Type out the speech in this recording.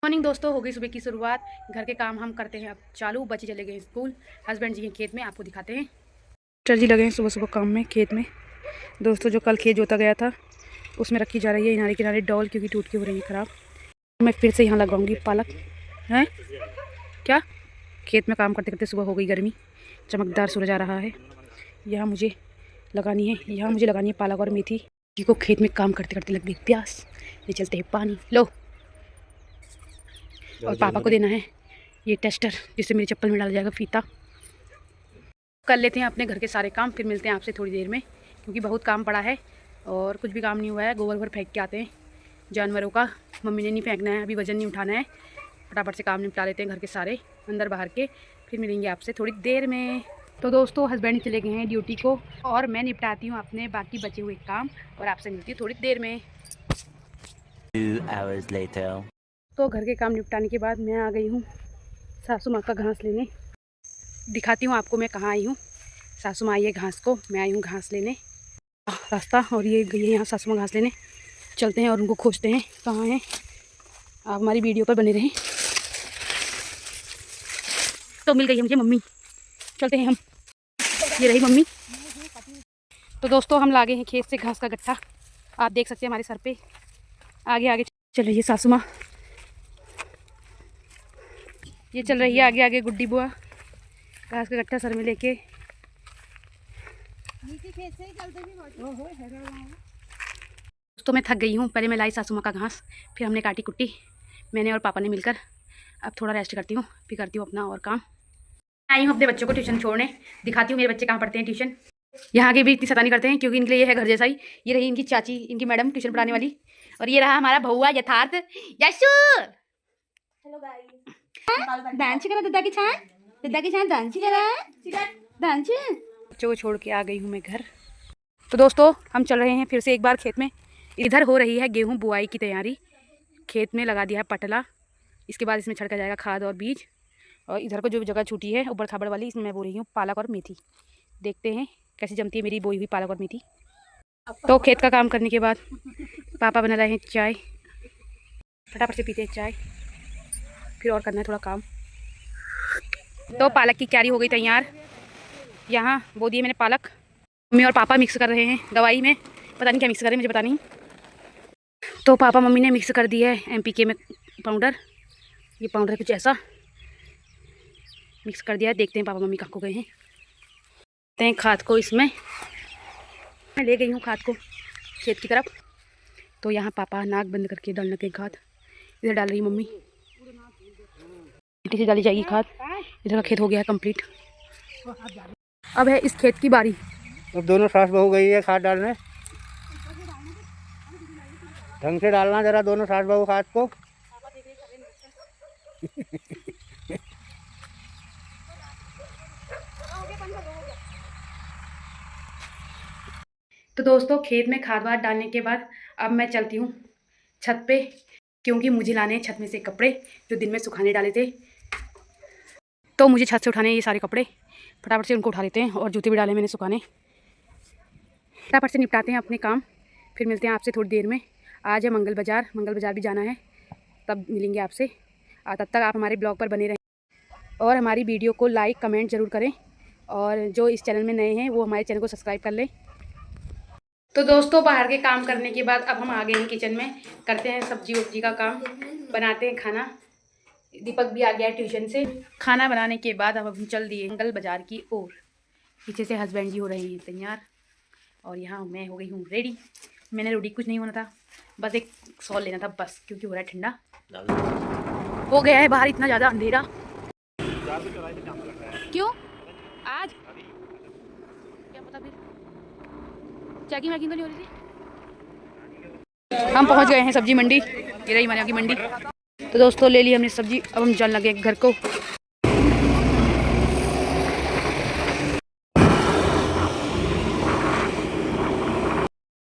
Morning दोस्तों, हो गई सुबह की शुरुआत। घर के काम हम करते हैं अब चालू। बच्चे चले गए स्कूल, हस्बैंड जी हैं खेत में, आपको दिखाते हैं। चल जी लगे हैं सुबह सुबह काम में खेत में। दोस्तों जो कल खेत जोता गया था उसमें रखी जा रही है किनारे किनारे डॉल, क्योंकि टूट के हो रही है ख़राब। मैं फिर से यहाँ लगाऊंगी पालक। है क्या? खेत में काम करते करते सुबह हो गई गर्मी, चमकदार सूरज आ रहा है। यहाँ मुझे लगानी है पालक और मेथी जी को। खेत में काम करते करते लग गई प्यास, ये चलते हैं पानी लो। और पापा को देना है ये टेस्टर, जिससे मेरी चप्पल में डाला जाएगा फीता। कर लेते हैं अपने घर के सारे काम, फिर मिलते हैं आपसे थोड़ी देर में, क्योंकि बहुत काम पड़ा है और कुछ भी काम नहीं हुआ है। गोबर वोबर फेंक के आते हैं जानवरों का। मम्मी ने नहीं फेंकना है, अभी वजन नहीं उठाना है। फटाफट से काम निपटा लेते हैं घर के सारे अंदर बाहर के, फिर मिलेंगे आपसे थोड़ी देर में। तो दोस्तों हस्बैंड चले गए हैं ड्यूटी को और मैं निपटाती हूँ अपने बाकी बचे हुए काम और आपसे मिलती हूँ थोड़ी देर में। 2 hours later. तो घर के काम निपटाने के बाद मैं आ गई हूँ सासू माँ का घास लेने। दिखाती हूँ आपको मैं कहाँ आई हूँ। सासू माँ आई है घास को, मैं आई हूँ घास लेने रास्ता, और ये गई है यहाँ सासू माँ घास लेने। चलते हैं और उनको खोजते हैं कहाँ हैं। आप हमारी वीडियो पर बने रहें। तो मिल गई है मुझे मम्मी, चलते हैं हम। ये रही मम्मी। तो दोस्तों हम लागे हैं खेत से घास का गट्ठा, आप देख सकते हैं हमारे सर पे। आगे आगे चल रही है सासू माँ, ये चल रही है आगे आगे गुड्डी बुआ घास का गट्ठा सर में लेके। तो मैं थक गई हूँ। पहले मैं लाई सासू माँ का घास, फिर हमने काटी कुट्टी मैंने और पापा ने मिलकर। अब थोड़ा रेस्ट करती हूँ, फिर करती हूँ अपना और काम। आई हूँ अपने बच्चों को ट्यूशन छोड़ने, दिखाती हूँ मेरे बच्चे कहाँ पढ़ते हैं ट्यूशन। यहाँ के भी इतनी शैतानी करते हैं क्योंकि इनके लिए ये है घर जैसा ही। ये रही इनकी चाची, इनकी मैडम ट्यूशन पढ़ाने वाली, और ये रहा हमारा भौआ यथार्थ। यशु हेलो गाइस, डांस करा दादा की छान डांस करा डांस। बच्चों को छोड़ के आ गई हूँ मैं घर। तो दोस्तों हम चल रहे हैं फिर से एक बार खेत में। इधर हो रही है गेहूं बुआई की तैयारी। खेत में लगा दिया है पटला, इसके बाद इसमें छिड़का जाएगा खाद और बीज। और इधर को जो जगह छूटी है ऊबड़ खाबड़ वाली, इसमें मैं बो रही हूँ पालक और मेथी। देखते हैं कैसे जमती है मेरी बोई हुई पालक और मेथी। तो खेत का काम करने के बाद पापा बना रहे हैं चाय, फटाफट से पीते हैं चाय, फिर और करना है थोड़ा काम। तो पालक की क्यारी हो गई तैयार। यहाँ बो दिए मैंने पालक। मम्मी और पापा मिक्स कर रहे हैं दवाई में, पता नहीं क्या मिक्स कर रहे हैं मुझे पता नहीं। तो पापा मम्मी ने मिक्स कर दिया है MPK में पाउडर। ये पाउडर कुछ ऐसा मिक्स कर दिया है। देखते हैं पापा मम्मी कहाँ को गए हैं। देखते हैं खाद को, इसमें मैं ले गई हूँ खाद को खेत की तरफ। तो यहाँ पापा नाक बंद करके डालने लगे खाद। इधर डाल रही मम्मी, मिट्टी से डाली जाएगी खाद। इधर का खेत हो गया है कंप्लीट। अब है इस खेत की बारी। अब दोनों सास बहू गई है खाद डालने। ढंग से डालना जरा दोनों सास बहू खाद को। तो दोस्तों खेत में खाद वाद डालने के बाद अब मैं चलती हूँ छत पे, क्योंकि मुझे लाने हैं छत में से कपड़े जो दिन में सुखाने डाले थे। तो मुझे छत से उठाने ये सारे कपड़े, फटाफट से उनको उठा लेते हैं। और जूते भी डाले मैंने सुखाने। फटाफट से निपटाते हैं अपने काम, फिर मिलते हैं आपसे थोड़ी देर में। आज है मंगल बाज़ार भी जाना है, तब मिलेंगे आपसे। तब तक आप हमारे ब्लॉग पर बने रहें और हमारी वीडियो को लाइक कमेंट ज़रूर करें। और जो इस चैनल में नए हैं वो हमारे चैनल को सब्सक्राइब कर लें। तो दोस्तों बाहर के काम करने के बाद अब हम आ गए हैं किचन में, करते हैं सब्जी वब्जी का काम, बनाते हैं खाना। दीपक भी आ गया है ट्यूशन से। खाना बनाने के बाद अब हम चल दिए मंगल बाज़ार की ओर। पीछे से हस्बैंड जी हो रहे हैं तैयार और यहाँ मैं हो गई हूँ रेडी। मैंने रेडी कुछ नहीं होना था, बस एक सॉल लेना था बस, क्योंकि हो रहा है ठंडा हो गया है बाहर, इतना ज़्यादा अंधेरा। क्यों आज क्या पता, फिर चेकिंग वैकिंग तो नहीं हो रही थी। हम पहुंच गए हैं सब्जी मंडी, ये रही हमारे यहाँ की मंडी। तो दोस्तों ले ली हमने सब्जी, अब हम जाने लगे घर को।